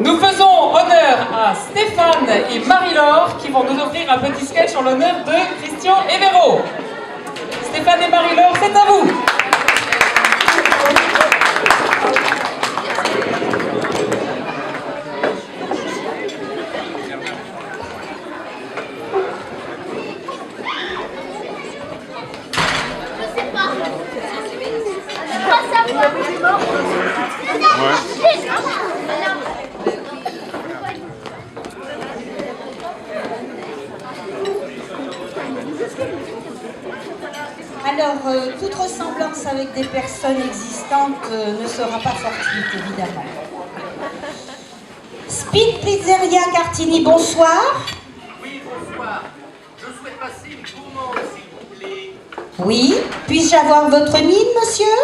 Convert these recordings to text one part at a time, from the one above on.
Nous faisons honneur à Stéphane et Marie-Laure qui vont nous offrir un petit sketch en l'honneur de Christian Evero. Stéphane et Marie-Laure, c'est à vous. Alors, toute ressemblance avec des personnes existantes ne sera pas fortuite, évidemment. Speed Pizzeria Cartini, bonsoir. Oui, bonsoir. Je souhaite passer une commande, s'il vous plaît. Oui, puis-je avoir votre NIN, monsieur?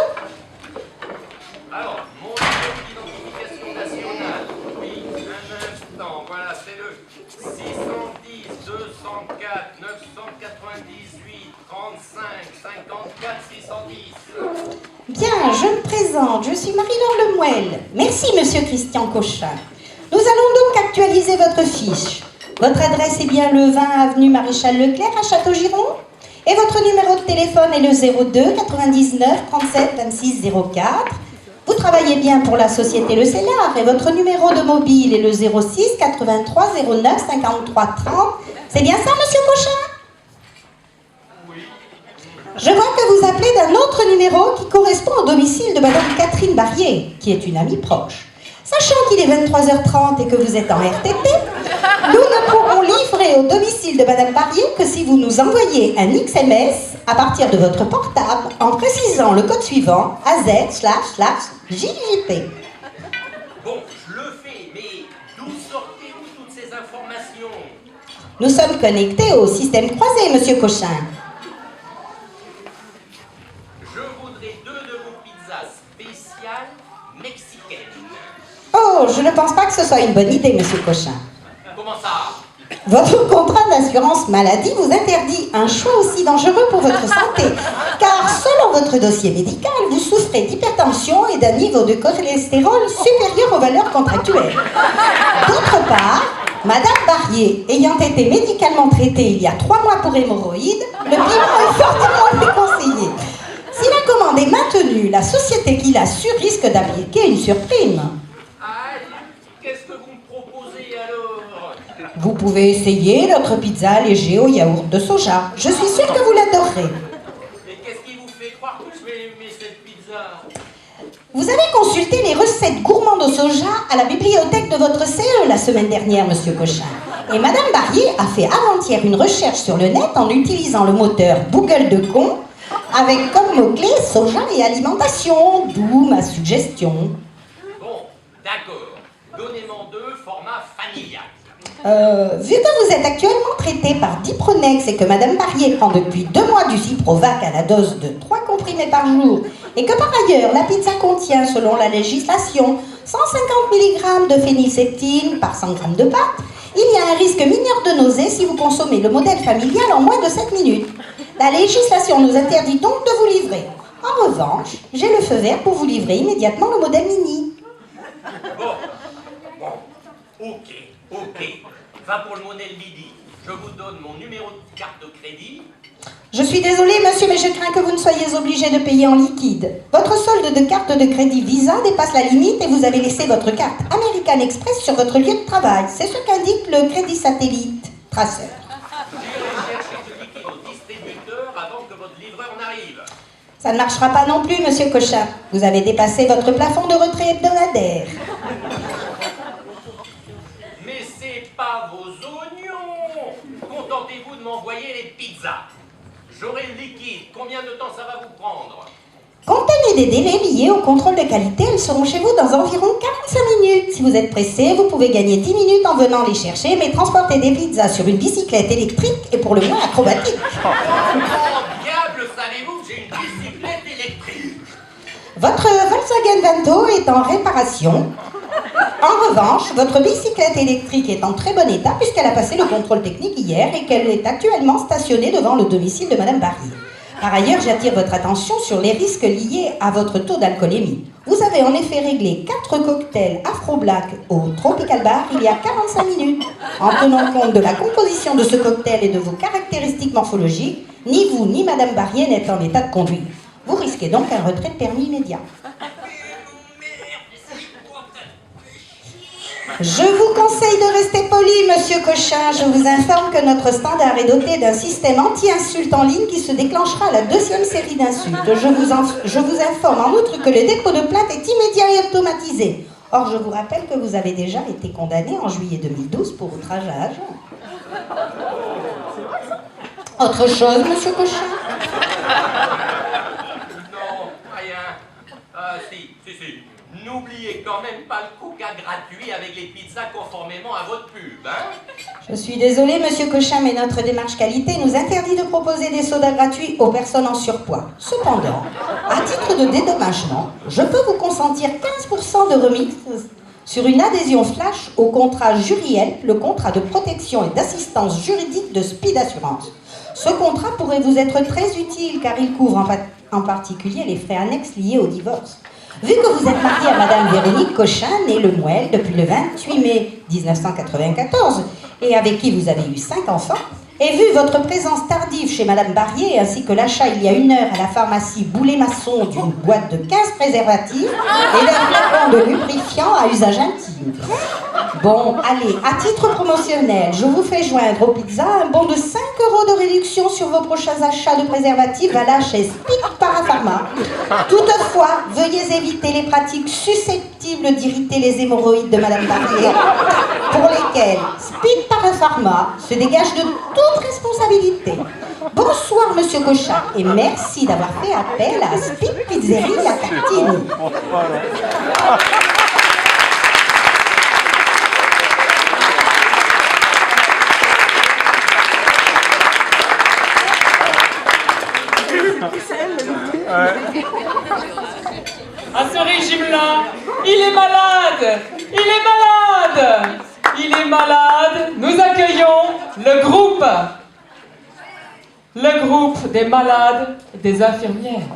Alors, mon numéro d'identification nationale. Oui, un instant. Voilà, c'est le 610 204 998 35 54 610. Bien, je me présente, je suis Marie-Laure Lemuel. Merci, monsieur Christian Cochin. Nous allons donc actualiser votre fiche. Votre adresse est bien le 20 avenue Maréchal Leclerc à Châteaugiron. Et votre numéro de téléphone est le 02 99 37 26 04. Vous travaillez bien pour la société Le Cellar et votre numéro de mobile est le 06 83 09 53 30. C'est bien ça, monsieur Cochin? Oui. Je vois que vous appelez d'un autre numéro qui correspond au domicile de madame Catherine Barrier, qui est une amie proche. Sachant qu'il est 23h30 et que vous êtes en RTT, nous ne pourrons livrer au domicile de madame Barrier que si vous nous envoyez un XMS à partir de votre portable en précisant le code suivant AZ//JJP. Bon, je le fais, mais d'où sortez-vous toutes ces informations? Nous sommes connectés au système croisé, monsieur Cochin. Je voudrais 2 de vos pizzas spéciales mexicaines. Oh, je ne pense pas que ce soit une bonne idée, monsieur Cochin. Comment ça? Votre contrat d'assurance maladie vous interdit un choix aussi dangereux pour votre santé, car selon votre dossier médical, vous souffrez d'hypertension et d'un niveau de cholestérol supérieur aux valeurs contractuelles. D'autre part, madame Barrier, ayant été médicalement traitée il y a 3 mois pour hémorroïdes, le bilan est fortement déconseillé. Si la commande est maintenue, la société qui l'a su risque d'appliquer une surprime. Qu'est-ce que vous me proposez alors? Vous pouvez essayer notre pizza allégée au yaourt de soja. Je suis sûre que vous l'adorerez. Et qu'est-ce qui vous fait croire que je vais aimer cette pizza? Vous avez consulté les recettes gourmandes au soja à la bibliothèque de votre CE la semaine dernière, monsieur Cochin. Et madame Barrier a fait avant-hier une recherche sur le net en utilisant le moteur Google de con avec comme mot-clé soja et alimentation, d'où ma suggestion. Bon, d'accord. Donnez-moi 2 formats familial. Vu que vous êtes actuellement traité par Dipronex et que madame Barrier prend depuis 2 mois du Ciprovac à la dose de 3 comprimés par jour, et que par ailleurs la pizza contient, selon la législation, 150 mg de phénylcéptine par 100 g de pâte, il y a un risque mineur de nausée si vous consommez le modèle familial en moins de 7 minutes. La législation nous interdit donc de vous livrer. En revanche, j'ai le feu vert pour vous livrer immédiatement le modèle mini. Bon, ok. Va pour le modèle midi. Je vous donne mon numéro de carte de crédit. Je suis désolée, monsieur, mais je crains que vous ne soyez obligé de payer en liquide. Votre solde de carte de crédit Visa dépasse la limite et vous avez laissé votre carte American Express sur votre lieu de travail. C'est ce qu'indique le crédit satellite Tracer. J'irai chercher ce liquide au distributeur avant que votre livreur n'arrive. Ça ne marchera pas non plus, monsieur Cochin. Vous avez dépassé votre plafond de retrait hebdomadaire. Mais c'est pas vos oignons. Contentez-vous de m'envoyer les pizzas. J'aurai le liquide. Combien de temps ça va vous prendre? Compte tenu des délais liés au contrôle de qualité, elles seront chez vous dans environ 45 minutes. Si vous êtes pressé, vous pouvez gagner 10 minutes en venant les chercher, mais transporter des pizzas sur une bicyclette électrique est pour le moins acrobatique. Comment diable savez-vous que j'ai une bicyclette électrique? Votre Volkswagen Vento est en réparation. En revanche, votre bicyclette électrique est en très bon état puisqu'elle a passé le contrôle technique hier et qu'elle est actuellement stationnée devant le domicile de madame Barrier. Par ailleurs, j'attire votre attention sur les risques liés à votre taux d'alcoolémie. Vous avez en effet réglé 4 cocktails Afro Black au Tropical Bar il y a 45 minutes. En tenant compte de la composition de ce cocktail et de vos caractéristiques morphologiques, ni vous ni Madame Barrier n'êtes en état de conduire. Vous risquez donc un retrait de permis immédiat. Je vous conseille de rester poli, monsieur Cochin. Je vous informe que notre standard est doté d'un système anti-insulte en ligne qui se déclenchera à la 2e série d'insultes. Je vous informe en outre que le dépôt de plainte est immédiat et automatisé. Or, je vous rappelle que vous avez déjà été condamné en juillet 2012 pour outrage à agent. Autre chose, monsieur Cochin? Non, rien. Si. N'oubliez quand même pas le coca gratuit avec les pizzas conformément à votre pub, hein? Je suis désolée, monsieur Cochin, mais notre démarche qualité nous interdit de proposer des sodas gratuits aux personnes en surpoids. Cependant, à titre de dédommagement, je peux vous consentir 15% de remise sur une adhésion flash au contrat Jurihelp, le contrat de protection et d'assistance juridique de Speed Assurance. Ce contrat pourrait vous être très utile car il couvre en particulier les frais annexes liés au divorce. Vu que vous êtes marié à Madame Véronique Cochin, née Le Mouel depuis le 28 mai 1994, et avec qui vous avez eu 5 enfants, et vu votre présence tardive chez Madame Barrier, ainsi que l'achat il y a 1 heure à la pharmacie Boulet-Masson d'une boîte de 15 préservatifs et d'un flacon de lubrifiant à usage intime. Bon, allez, à titre promotionnel, je vous fais joindre aux pizzas un bon de 5 € de réduction sur vos prochains achats de préservatifs à la chez Speed Parapharma. Toutefois, veuillez éviter les pratiques susceptibles d'irriter les hémorroïdes de Madame Barrier, pour lesquelles Speed Parapharma se dégage de toute responsabilité. Bonsoir, monsieur Cochin, et merci d'avoir fait appel à Speed Pizzerie La Tartine. À ce régime-là, il est malade! Il est malade! Il est malade! Nous accueillons le groupe des malades et des infirmières.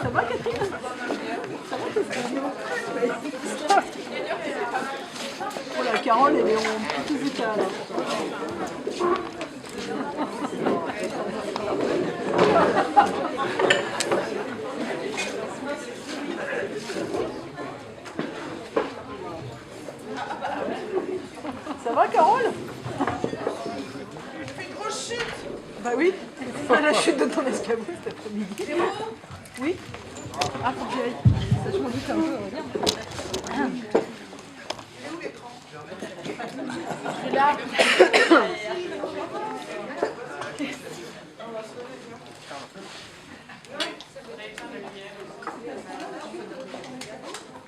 Ça va, Catherine? Oh la Carole, elle est en petit état là. Ça va, Carole? J'ai fait une grosse chute. Bah oui, c'est pas la chute de ton escabeau cet après-midi. Oui. Ah, faut que j'y aille. Ça, je m'en doute un peu, regarde. Il est où l'écran? Je suis là.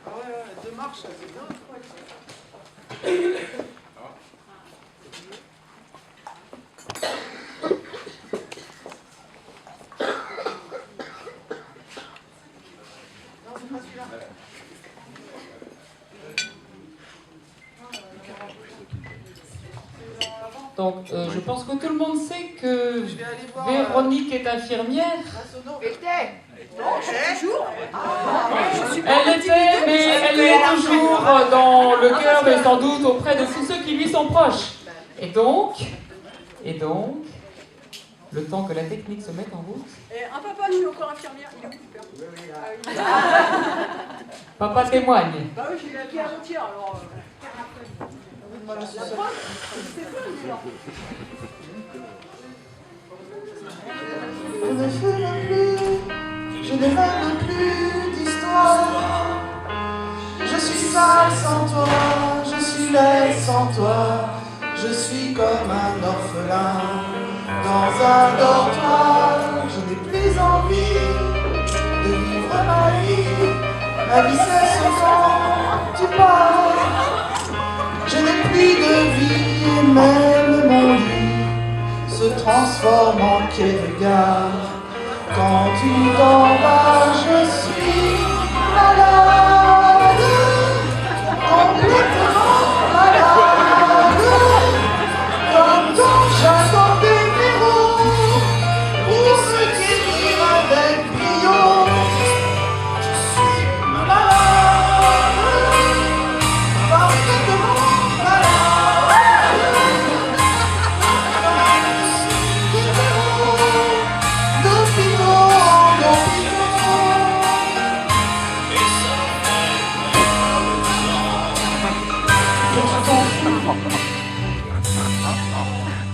Ah ouais, 2 marches, c'est bien. Donc, je pense que tout le monde sait que Véronique est infirmière. Non, je suis toujours. Elle était, mais elle est toujours dans le cœur et sans doute auprès de tous ceux qui lui sont proches. Et donc, le temps que la technique se mette en route. Un papa, je suis encore infirmière. Il est où, super. Papa témoigne. Bah oui, je l'ai appelé avant-hier, alors... La preuve, c'est fun, lui, là. Je ne veux même plus d'histoire. Je suis sale sans toi, je suis laid sans toi. Je suis comme un orphelin dans un dortoir. Je n'ai plus envie de vivre ma vie. Ma vie cesse quand tu pars. Je n'ai plus de vie et même mon lit se transforme en quai de gare. Quand tu t'en vas, je suis malade.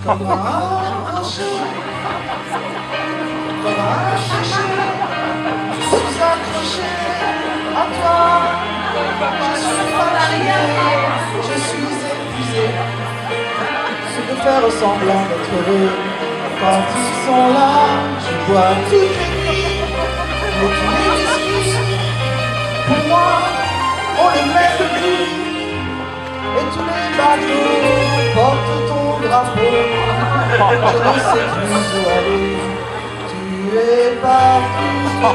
Comme un rocher, comme un cherché, je suis accroché à toi. Je suis fatigué, je suis épuisé de faire semblant d'être heureux. Quand ils sont là, je bois toutes les nuits, mais tous les whisky, pour moi, on les met depuis. Et tous les bateaux portent ton drapeau. Je ne sais plus où aller. Tu es partout. Je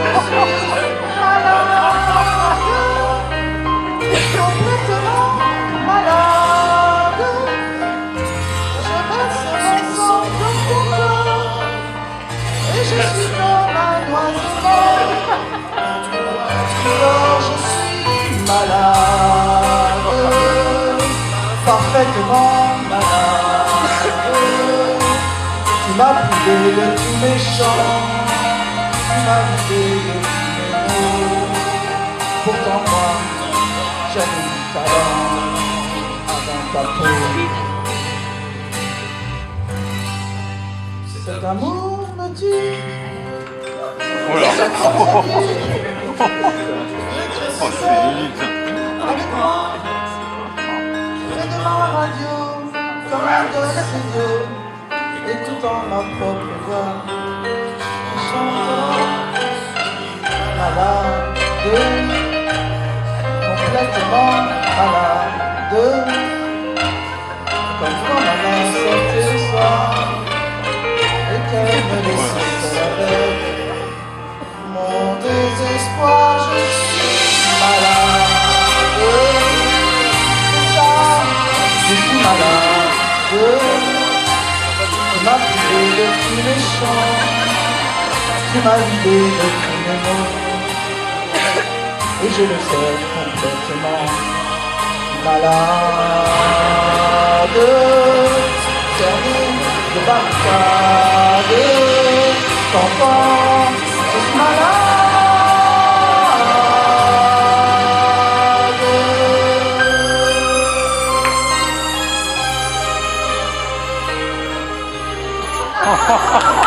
suis malade, complètement malade. Je verse mon sang dans ton corps et je suis comme un oiseau mort. Alors je suis malade, parfaitement malade. Tu m'as privé de tous mes chants, tu m'as vidé de tous mes mots. Pourtant moi, j'avais du talent avant ta peau. Cet amour me tue. Avec moi, près de ma radio, comme un gosse idiot, écoutant ma propre voix, chantant, malade, complètement malade, comme quand ma main sortait le soir, et qu'elle me laissait seule avec mon désespoir. Je suis malade, je suis malade. Tu m'as privé de tous les chants, tu m'as vidé de tous mes mots, et je le sais complètement malade. Termine de barricade, t'entends, je suis malade. Ha ha ha!